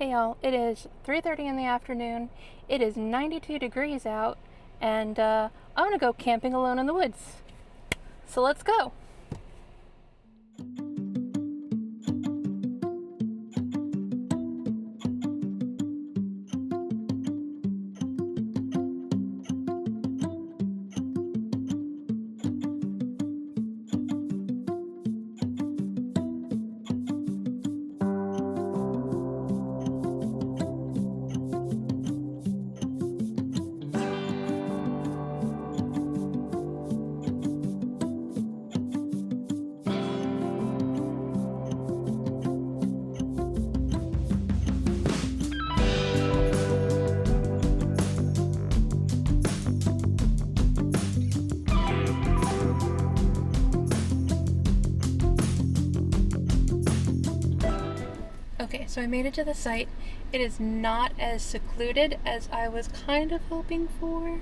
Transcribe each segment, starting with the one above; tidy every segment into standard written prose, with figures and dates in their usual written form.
Hey y'all, it is 3:30 in the afternoon. It is 92 degrees out, and I'm gonna go camping alone in the woods. So let's go. Okay, so I made it to the site. It is not as secluded as I was kind of hoping for.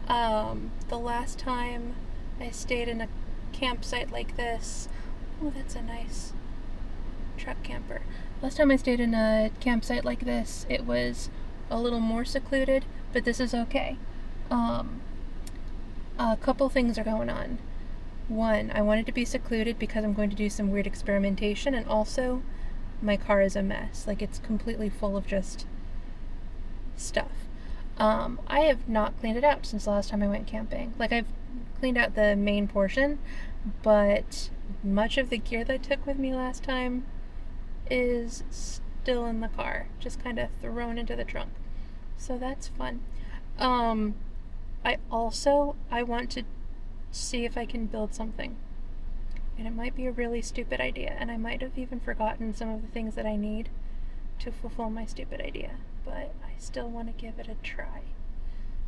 The last time I stayed in a campsite like this, oh, that's a nice truck camper. Last time I stayed in a campsite like this, it was a little more secluded, but this is okay. A couple things are going on. One, I wanted to be secluded because I'm going to do some weird experimentation, and also my car is a mess. Like, it's completely full of just stuff. I have not cleaned it out since the last time I went camping. Like, I've cleaned out the main portion, but much of the gear that I took with me last time is still in the car, just kind of thrown into the trunk. So that's fun. I want to see if I can build something. And it might be a really stupid idea, and I might have even forgotten some of the things that I need to fulfill my stupid idea, but I still want to give it a try.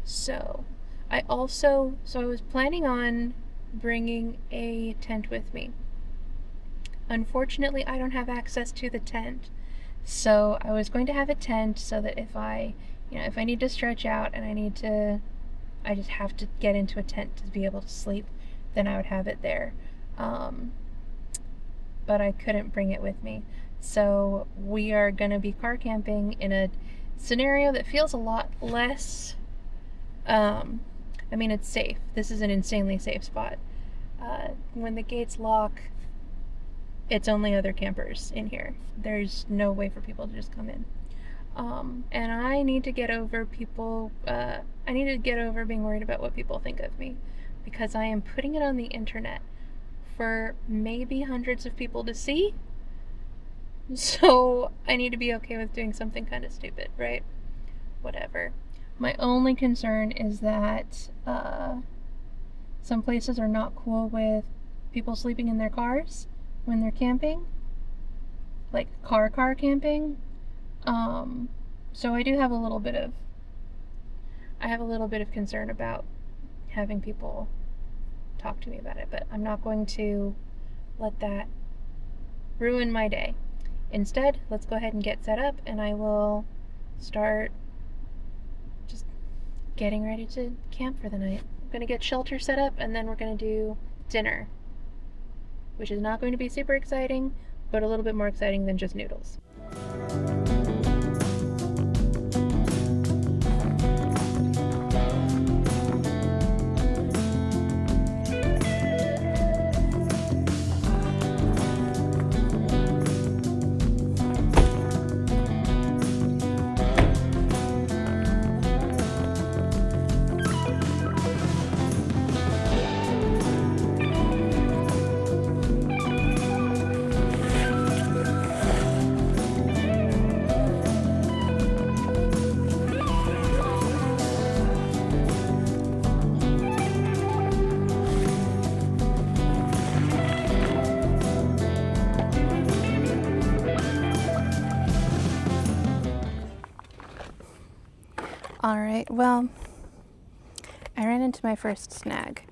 So I was planning on bringing a tent with me. Unfortunately, I don't have access to the tent. So I was going to have a tent so that if I need to stretch out and I just have to get into a tent to be able to sleep, then I would have it there. But I couldn't bring it with me. So we are going to be car camping in a scenario that feels a lot less, it's safe. This is an insanely safe spot. When the gates lock, it's only other campers in here. There's no way for people to just come in. And I need to get over being worried about what people think of me, because I am putting it on the internet for maybe hundreds of people to see. So I need to be okay with doing something kind of stupid, right? Whatever. My only concern is that some places are not cool with people sleeping in their cars when they're camping, like car camping. So I have a little bit of concern about having people talk to me about it, but I'm not going to let that ruin my day. Instead, let's go ahead and get set up, and I will start just getting ready to camp for the night. I'm going to get shelter set up, and then we're going to do dinner, which is not going to be super exciting, but a little bit more exciting than just noodles. Alright, well, I ran into my first snag.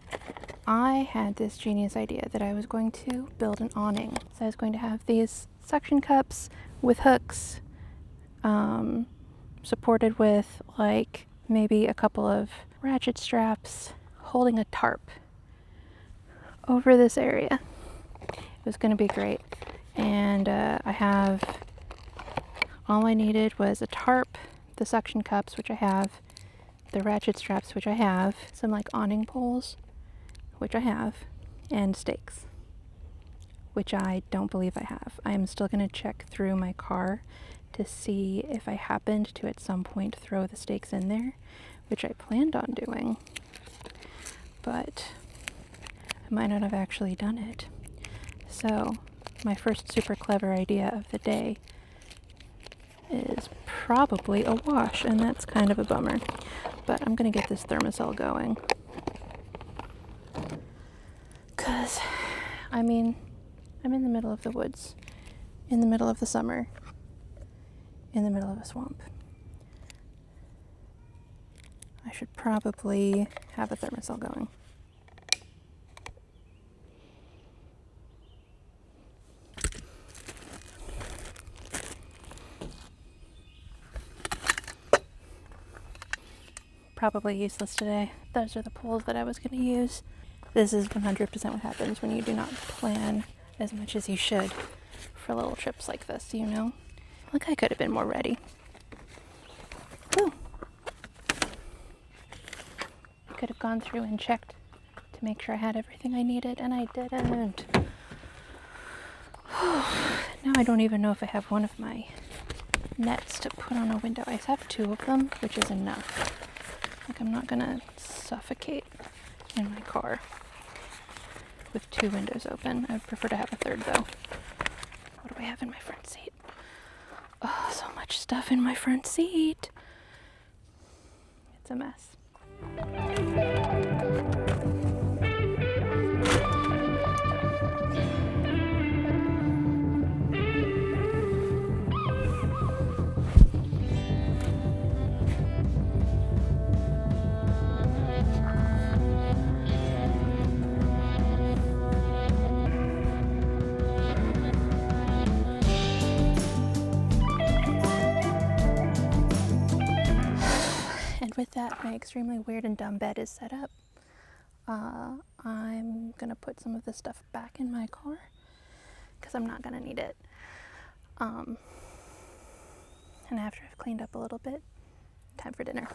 I had this genius idea that I was going to build an awning. So I was going to have these suction cups with hooks, supported with like maybe a couple of ratchet straps, holding a tarp over this area. It was going to be great. And I have all I needed was a tarp, the suction cups, which I have, the ratchet straps, which I have, some like awning poles, which I have, and stakes, which I don't believe I have. I am still going to check through my car to see if I happened to at some point throw the stakes in there, which I planned on doing, but I might not have actually done it. So my first super clever idea of the day is probably a wash, and that's kind of a bummer. But I'm gonna get this thermosol going. Cause, I mean, I'm in the middle of the woods, in the middle of the summer, in the middle of a swamp. I should probably have a thermosol going. Probably useless today. Those are the poles that I was going to use. This is 100% what happens when you do not plan as much as you should for little trips like this, you know? Like, I could have been more ready. Woo! I could have gone through and checked to make sure I had everything I needed, and I didn't. Now I don't even know if I have one of my nets to put on a window. I have 2 of them, which is enough. Like, I'm not gonna suffocate in my car with 2 windows open. I would prefer to have a 3rd, though. What do I have in my front seat? Oh, so much stuff in my front seat. It's a mess. And with that, my extremely weird and dumb bed is set up. I'm gonna put some of this stuff back in my car because I'm not gonna need it. And after I've cleaned up a little bit, time for dinner.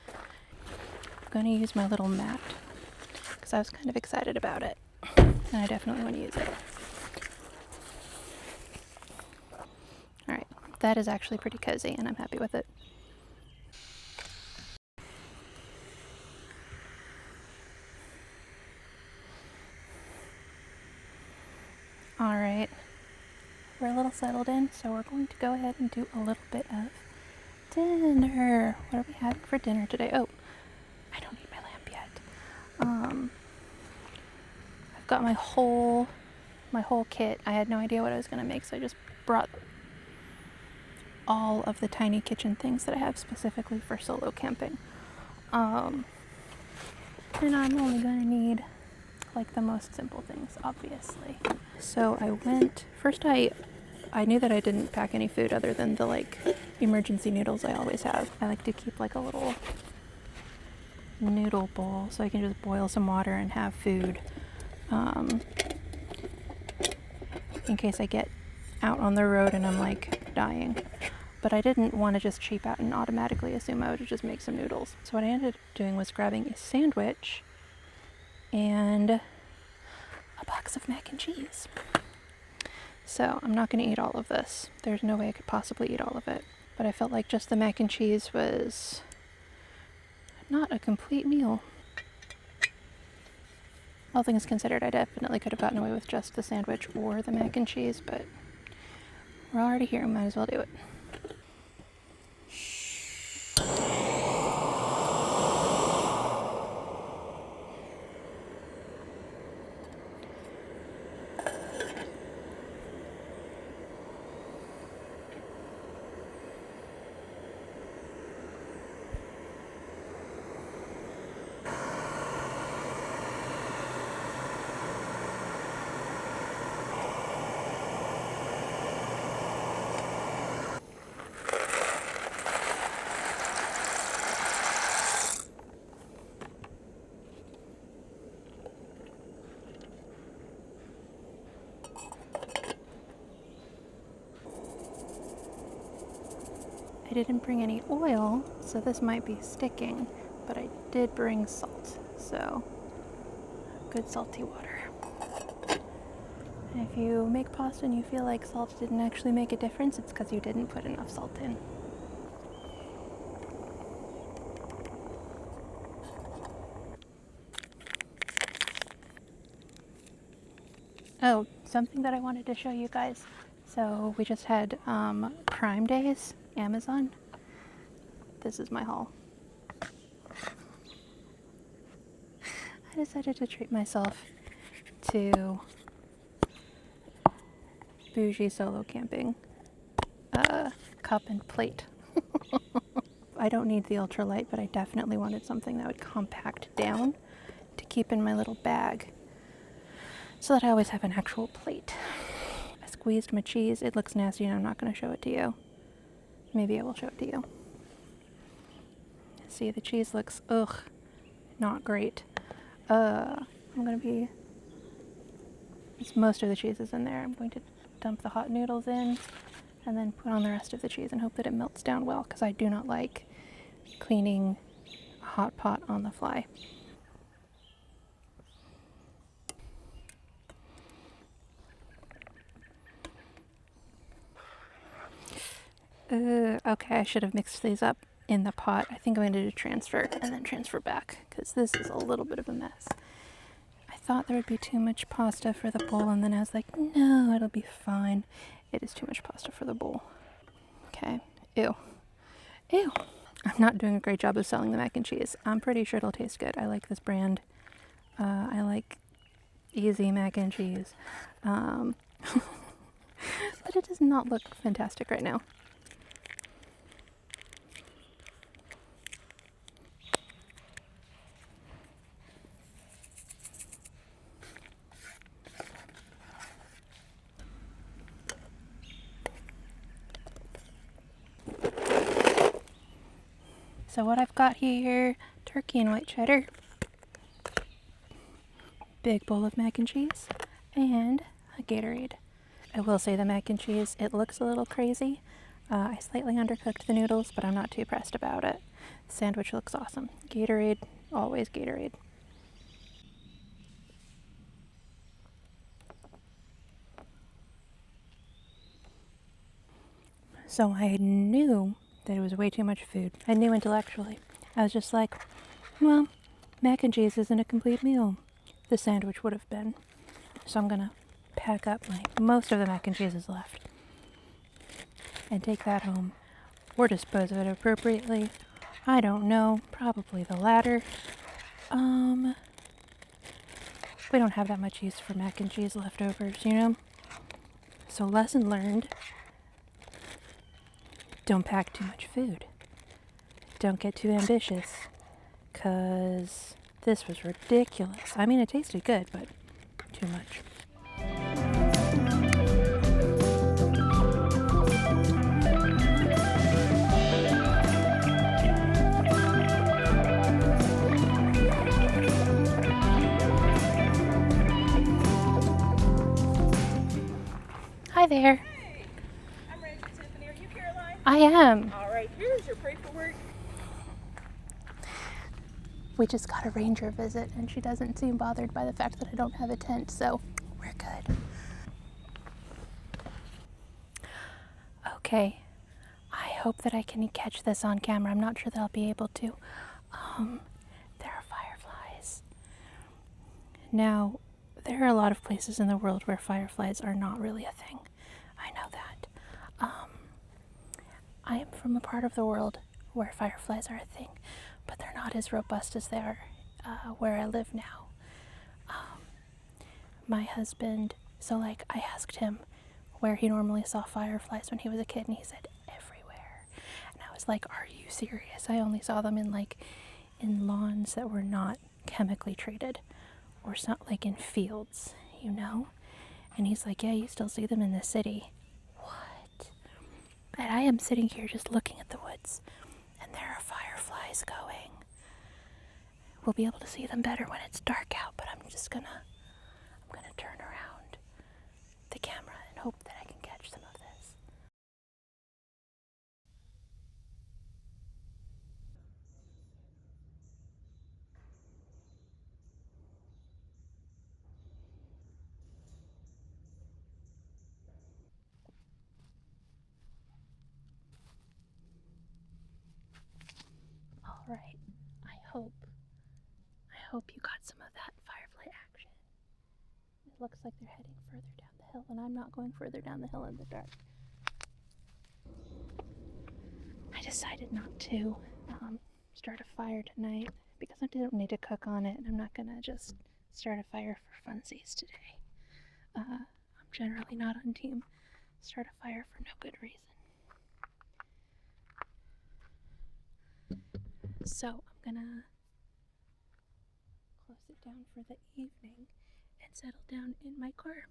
I'm gonna use my little mat because I was kind of excited about it, and I definitely want to use it. Alright, that is actually pretty cozy, and I'm happy with it. Alright, we're a little settled in, so we're going to go ahead and do a little bit of dinner. What are we having for dinner today? Oh, I don't need my lamp yet. I've got my whole kit. I had no idea what I was going to make, so I just brought all of the tiny kitchen things that I have specifically for solo camping. And I'm only going to need like the most simple things, obviously. So I went, first I knew that I didn't pack any food other than the like emergency noodles I always have. I like to keep like a little noodle bowl so I can just boil some water and have food in case I get out on the road and I'm like dying. But I didn't want to just cheap out and automatically assume I would just make some noodles. So what I ended up doing was grabbing a sandwich and a box of mac and cheese. So I'm not going to eat all of this. There's no way I could possibly eat all of it. But I felt like just the mac and cheese was not a complete meal. All things considered, I definitely could have gotten away with just the sandwich or the mac and cheese, but we're already here, might as well do it. I didn't bring any oil, so this might be sticking, but I did bring salt, so good salty water. And if you make pasta and you feel like salt didn't actually make a difference, it's because you didn't put enough salt in. Oh, something that I wanted to show you guys. So we just had Prime Days, Amazon. This is my haul. I decided to treat myself to bougie solo camping cup and plate. I don't need the ultralight, but I definitely wanted something that would compact down to keep in my little bag so that I always have an actual plate. I squeezed my cheese. It looks nasty and I'm not going to show it to you. Maybe I will show it to you. See, the cheese looks, ugh, not great. I'm going to be, most of the cheese is in there. I'm going to dump the hot noodles in and then put on the rest of the cheese and hope that it melts down well, because I do not like cleaning a hot pot on the fly. Okay, I should have mixed these up in the pot. I think I'm going to do transfer and then transfer back, because this is a little bit of a mess. I thought there would be too much pasta for the bowl, and then I was like, no, it'll be fine. It is too much pasta for the bowl. Okay, ew. Ew. I'm not doing a great job of selling the mac and cheese. I'm pretty sure it'll taste good. I like this brand. I like easy mac and cheese. But it does not look fantastic right now. So what I've got here, turkey and white cheddar, big bowl of mac and cheese, and a Gatorade. I will say the mac and cheese, it looks a little crazy. I slightly undercooked the noodles, but I'm not too pressed about it. The sandwich looks awesome. Gatorade, always Gatorade. So I knew that it was way too much food. I knew intellectually. I was just like, well, mac and cheese isn't a complete meal. The sandwich would have been. So I'm gonna pack up most of the mac and cheese is left and take that home, or dispose of it appropriately. I don't know, probably the latter. We don't have that much use for mac and cheese leftovers, you know? So lesson learned, don't pack too much food. Don't get too ambitious, because this was ridiculous. I mean, it tasted good, but too much. Hi there. Hey, I'm ready for Tiffany. Are you Caroline? I am. All right, here's your paperwork. We just got a ranger visit, and she doesn't seem bothered by the fact that I don't have a tent, so we're good. Okay, I hope that I can catch this on camera. I'm not sure that I'll be able to. There are fireflies. Now, there are a lot of places in the world where fireflies are not really a thing. I know that. I am from a part of the world where fireflies are a thing, but they're not as robust as they are where I live now. My husband, I asked him where he normally saw fireflies when he was a kid, and he said everywhere. And I was like, are you serious? I only saw them in lawns that were not chemically treated, or like in fields, you know? And he's like, yeah, you still see them in the city. What? And I am sitting here just looking at the woods, and there are fireflies going. We'll be able to see them better when it's dark out, but I'm gonna turn around the camera and hope that I can catch some of this. Alright, I hope you got some of that firefly action. It looks like they're heading further down the hill, and I'm not going further down the hill in the dark. I decided not to start a fire tonight because I didn't need to cook on it, and I'm not gonna just start a fire for funsies today. I'm generally not on team start a fire for no good reason. So I'm gonna close it down for the evening and settle down in my car.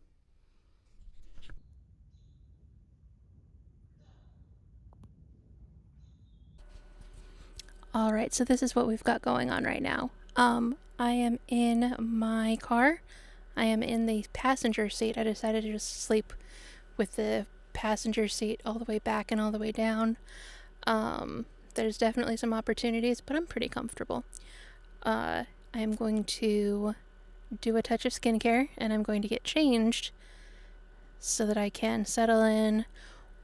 Alright, so this is what we've got going on right now. I am in my car. I am in the passenger seat. I decided to just sleep with the passenger seat all the way back and all the way down. There's definitely some opportunities, but I'm pretty comfortable. I am going to do a touch of skincare, and I'm going to get changed so that I can settle in,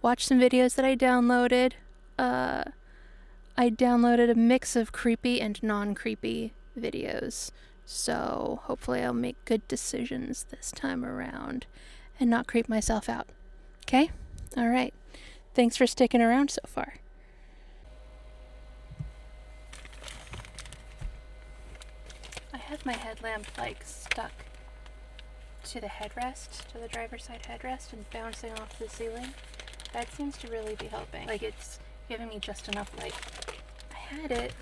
watch some videos that I downloaded. I downloaded a mix of creepy and non-creepy videos, so hopefully I'll make good decisions this time around and not creep myself out. Okay? Alright. Thanks for sticking around so far. I have my headlamp stuck to the headrest, to the driver's side headrest, and bouncing off the ceiling. That seems to really be helping. It's giving me just enough light. I had it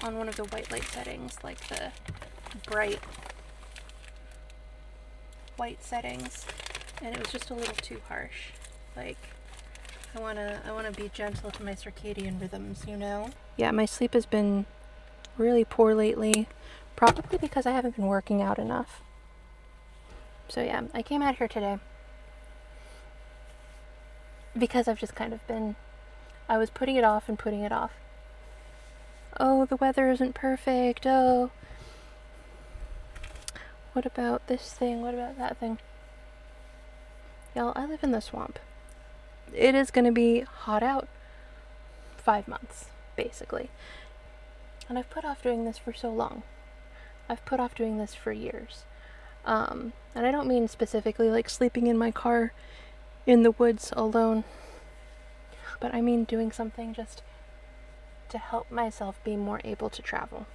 on one of the white light settings, like the bright white settings, and it was just a little too harsh. I wanna be gentle to my circadian rhythms, you know? Yeah, my sleep has been really poor lately, probably because I haven't been working out enough. So yeah, I came out here today because I've just kind of been, I was putting it off and putting it off. Oh, the weather isn't perfect. Oh, what about this thing? What about that thing? Y'all, I live in the swamp. It is going to be hot out 5 months, basically. And I've put off doing this for so long. I've put off doing this for years. And I don't mean specifically like sleeping in my car in the woods alone, but I mean doing something just to help myself be more able to travel.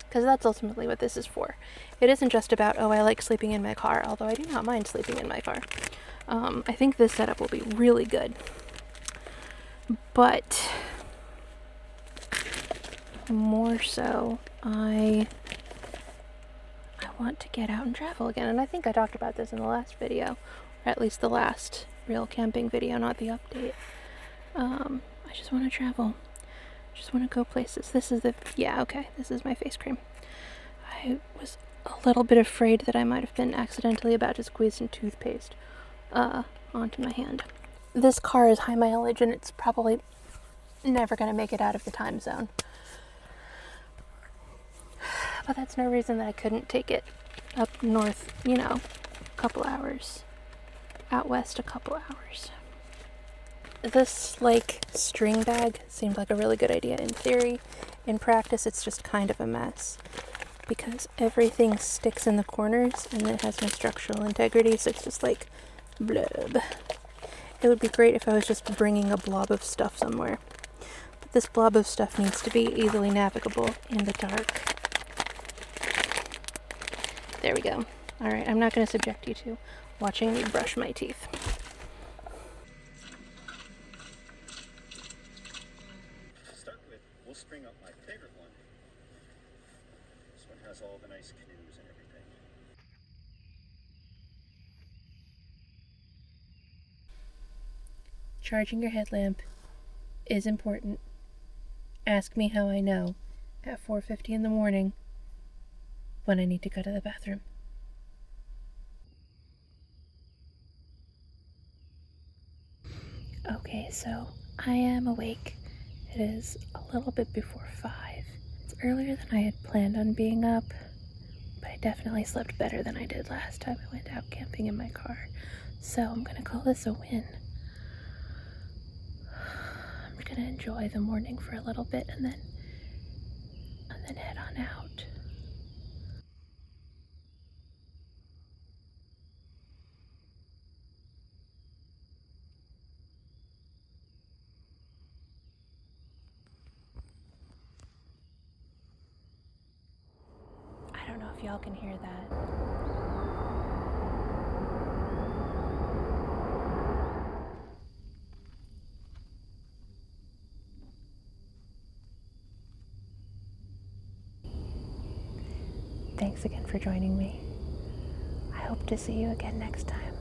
Because that's ultimately what this is for. It isn't just about, oh, I like sleeping in my car, although I do not mind sleeping in my car. I think this setup will be really good. But more so, I want to get out and travel again. And I think I talked about this in the last video, or at least the last real camping video, not the update. I just want to travel. I just want to go places. This is this is my face cream. I was a little bit afraid that I might have been accidentally about to squeeze some toothpaste onto my hand. This car is high mileage, and it's probably never going to make it out of the time zone. But that's no reason that I couldn't take it up north, a couple hours. Out west a couple hours. This, string bag seemed like a really good idea in theory. In practice, it's just kind of a mess. Because everything sticks in the corners, and it has no structural integrity, so it's just blub. It would be great if I was just bringing a blob of stuff somewhere. But this blob of stuff needs to be easily navigable in the dark. There we go. Alright, I'm not going to subject you to watching me brush my teeth. To start with, we'll string up my favorite one. This one has all the nice canoes and everything. Charging your headlamp is important. Ask me how I know at 4:50 in the morning when I need to go to the bathroom. Okay, so I am awake. It is a little bit before 5. It's earlier than I had planned on being up, but I definitely slept better than I did last time I went out camping in my car. So I'm gonna call this a win. I'm gonna enjoy the morning for a little bit and then head on out. I don't know if y'all can hear that. Thanks again for joining me. I hope to see you again next time.